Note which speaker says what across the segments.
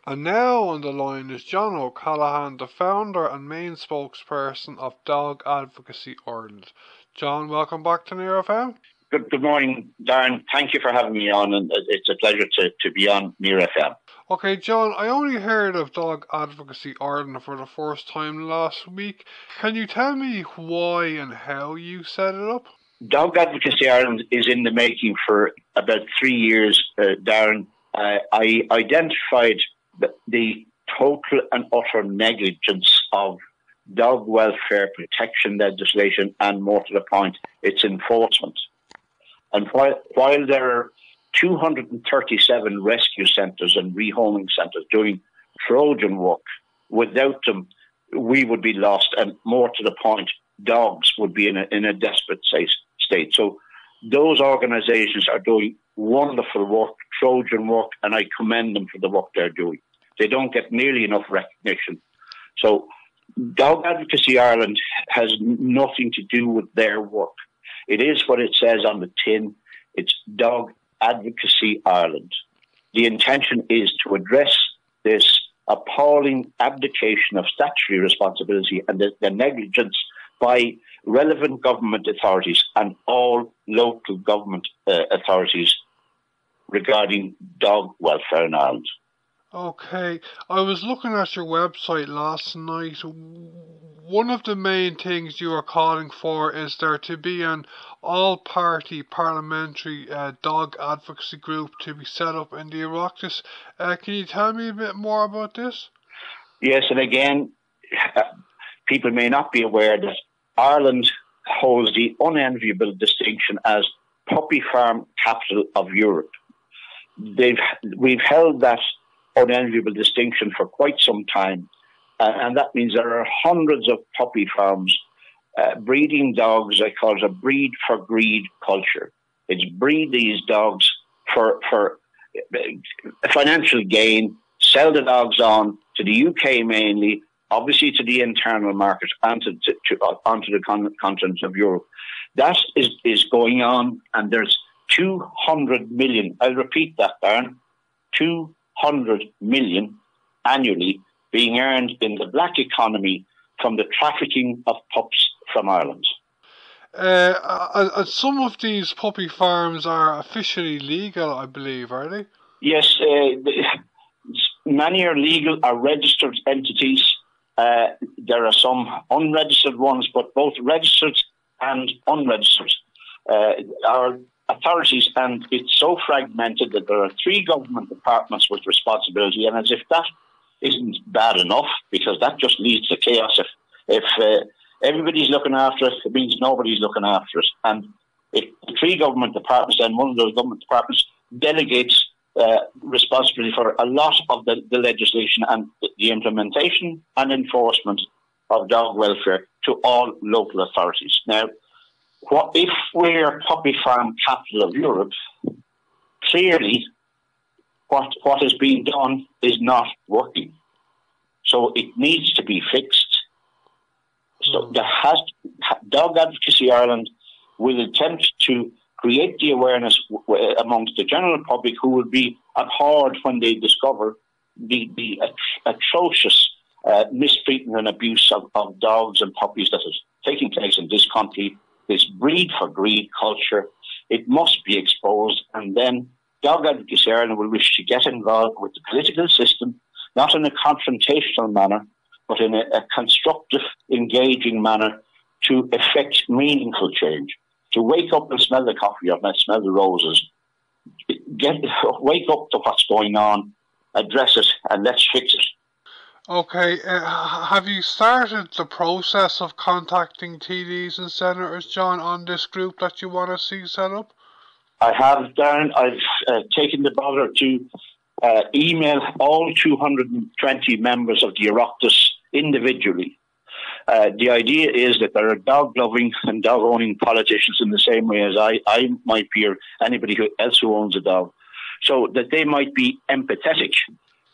Speaker 1: And now on the line is John O'Callaghan, the founder and main spokesperson of Dog Advocacy Ireland. John, welcome back to Near FM.
Speaker 2: Good morning, Darren. Thank you for having me on, and it's a pleasure to be on Near FM.
Speaker 1: Okay, John, I only heard of Dog Advocacy Ireland for the first time last week. Can you tell me why and how you set it up?
Speaker 2: Dog Advocacy Ireland is in the making for about 3 years, Darren. I identified the total and utter negligence of dog welfare protection legislation and, more to the point, its enforcement. And while there are 237 rescue centres and rehoming centres doing Trojan work, without them we would be lost, and more to the point, dogs would be in a desperate state. So those organisations are doing wonderful work, Trojan work, and I commend them for the work they're doing. They don't get nearly enough recognition. So Dog Advocacy Ireland has nothing to do with their work. It is what it says on the tin. It's Dog Advocacy Ireland. The intention is to address this appalling abdication of statutory responsibility and the negligence by relevant government authorities and all local government authorities regarding dog welfare in Ireland.
Speaker 1: Okay, I was looking at your website last night. One of the main things you are calling for is there to be an all-party parliamentary dog advocacy group to be set up in the Oireachtas. Can you tell me a bit more about this?
Speaker 2: Yes, and again, people may not be aware that Ireland holds the unenviable distinction as puppy farm capital of Europe. We've held that unenviable distinction for quite some time, and that means there are hundreds of puppy farms breeding dogs. I call it a breed for greed culture. It's breed these dogs for financial gain, sell the dogs on to the UK mainly, obviously to the internal market and onto the continent of Europe. That is going on, and there's 200 million, I'll repeat that, Darren, 200 million annually being earned in the black economy from the trafficking of pups from Ireland.
Speaker 1: Some of these puppy farms are officially legal, I believe, are they?
Speaker 2: Yes, many are legal, are registered entities. There are some unregistered ones, but both registered and unregistered are authorities, and it's so fragmented that there are 3 government departments with responsibility, and as if that isn't bad enough, because that just leads to chaos. If everybody's looking after it, it means nobody's looking after it. And if the 3 government departments, then one of those government departments delegates responsibility for a lot of the legislation and the implementation and enforcement of dog welfare to all local authorities. Now, if we're puppy farm capital of Europe, clearly what is being done is not working. So it needs to be fixed. So Dog Advocacy Ireland will attempt to create the awareness amongst the general public, who will be abhorred when they discover the atrocious mistreatment and abuse of dogs and puppies that is taking place in this country. This breed for greed culture, it must be exposed, and then Dog Advocacy Ireland will wish to get involved with the political system, not in a confrontational manner, but in a constructive, engaging manner to effect meaningful change. To wake up and smell the coffee or smell the roses, wake up to what's going on, address it, and let's fix it.
Speaker 1: Okay, have you started the process of contacting TDs and senators, John, on this group that you want to see set up?
Speaker 2: I have, Darren. I've taken the bother to email all 220 members of the Oireachtas individually. The idea is that there are dog-loving and dog-owning politicians in the same way as I might be, or anybody else who owns a dog, so that they might be empathetic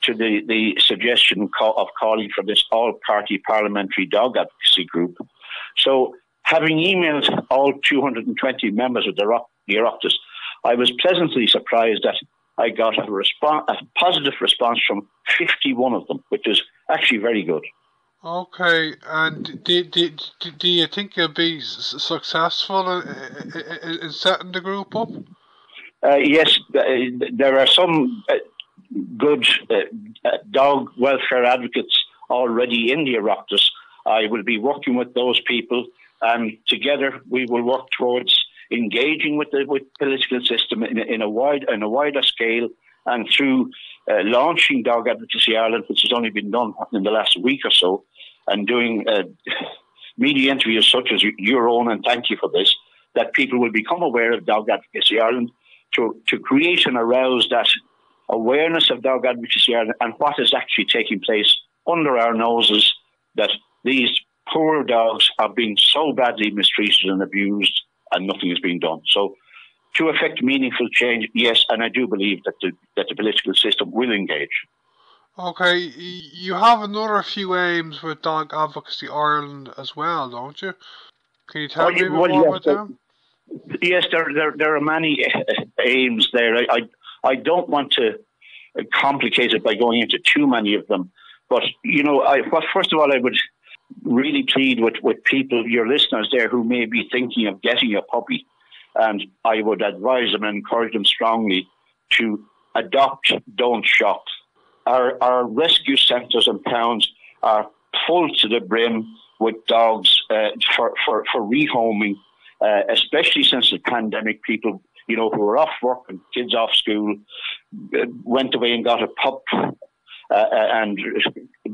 Speaker 2: to the suggestion of calling for this all-party parliamentary dog advocacy group. So, having emailed all 220 members of the Oireachtas, I was pleasantly surprised that I got a positive response from 51 of them, which is actually very good.
Speaker 1: Okay, and do you think you'll be successful in setting the group up?
Speaker 2: Yes, there are some good dog welfare advocates already in the Oireachtas. I will be working with those people, and together we will work towards engaging with the political system in a wider scale, and through launching Dog Advocacy Ireland, which has only been done in the last week or so, and doing media interviews such as your own, and thank you for this, that people will become aware of Dog Advocacy Ireland, to create and arouse that awareness of Dog Advocacy Ireland and what is actually taking place under our noses, that these poor dogs are being so badly mistreated and abused and nothing is being done. So to effect meaningful change, yes, and I do believe that the political system will engage.
Speaker 1: Okay, you have another few aims with Dog Advocacy Ireland as well, don't you? Can you tell me a bit more about them?
Speaker 2: Yes, there are many aims there. I don't want to complicate it by going into too many of them, but first of all, I would really plead with people, your listeners there, who may be thinking of getting a puppy, and I would advise them and encourage them strongly to adopt, don't shop. Our rescue centres and pounds are full to the brim with dogs for rehoming, especially since the pandemic. People, who are off work and kids off school, went away and got a pup and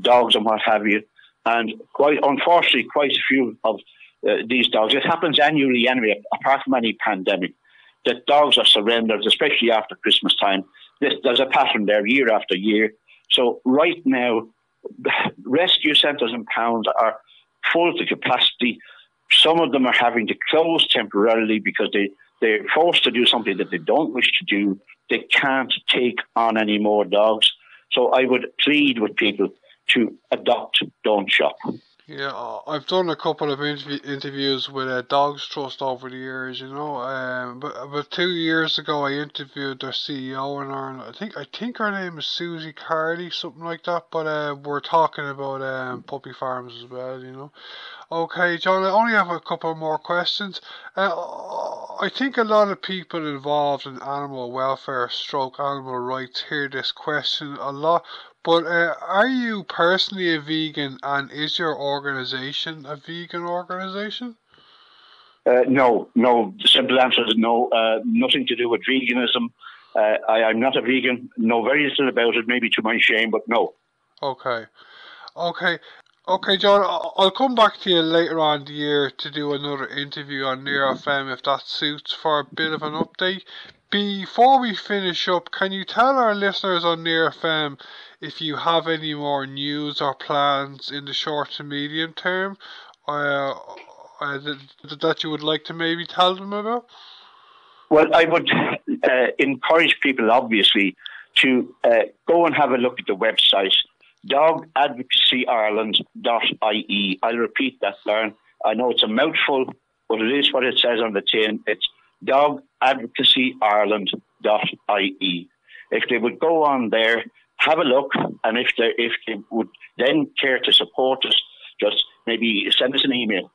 Speaker 2: dogs and what have you. And unfortunately, quite a few of these dogs, it happens annually anyway, apart from any pandemic, that dogs are surrendered, especially after Christmas time. There's a pattern there year after year. So right now, rescue centres and pounds are full to capacity. Some of them are having to close temporarily because they're forced to do something that they don't wish to do. They can't take on any more dogs. So I would plead with people to adopt, don't shop.
Speaker 1: Yeah, I've done a couple of interviews with Dogs Trust over the years, but about 2 years ago I interviewed their CEO in Ireland. I think her name is Susie Cardy, something like that, but we're talking about puppy farms as well, Okay, John, I only have a couple more questions. I think a lot of people involved in animal welfare / animal rights hear this question a lot, but are you personally a vegan, and is your organisation a vegan organisation?
Speaker 2: No. The simple answer is no. Nothing to do with veganism. I'm not a vegan. Know very little about it, maybe to my shame, but no.
Speaker 1: Okay, John, I'll come back to you later on in the year to do another interview on Near FM if that suits, for a bit of an update. Before we finish up, can you tell our listeners on Near FM if you have any more news or plans in the short to medium term that you would like to maybe tell them about?
Speaker 2: Well, I would encourage people, obviously, to go and have a look at the website, dogadvocacyireland.ie. I'll repeat that, Darren. I know it's a mouthful, but it is what it says on the tin. It's dogadvocacyireland.ie. If they would go on there, have a look, and if they would then care to support us, just maybe send us an email.